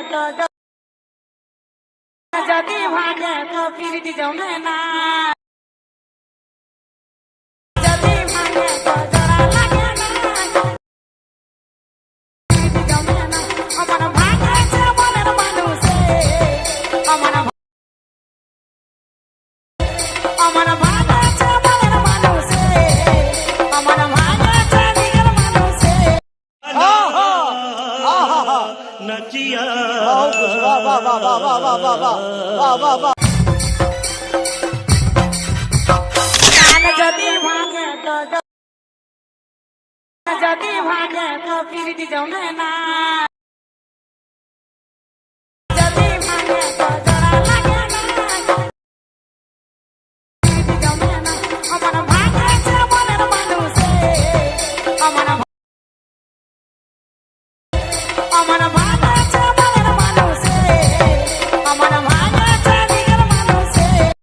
તો जदी भागे तो फिर दिजौने ना जदी भागे तो जरा लागे ना दिजौने ना अमन भागे छे मने मानुसे अमन भागे छे मने मानुसे अमन भागे छे दिगर मानुसे आहा आहा नचिया वाह वाह वाह वाह वाह वाह वाह वाह वाह वाह जदी भागे तो फिर दिजौने ना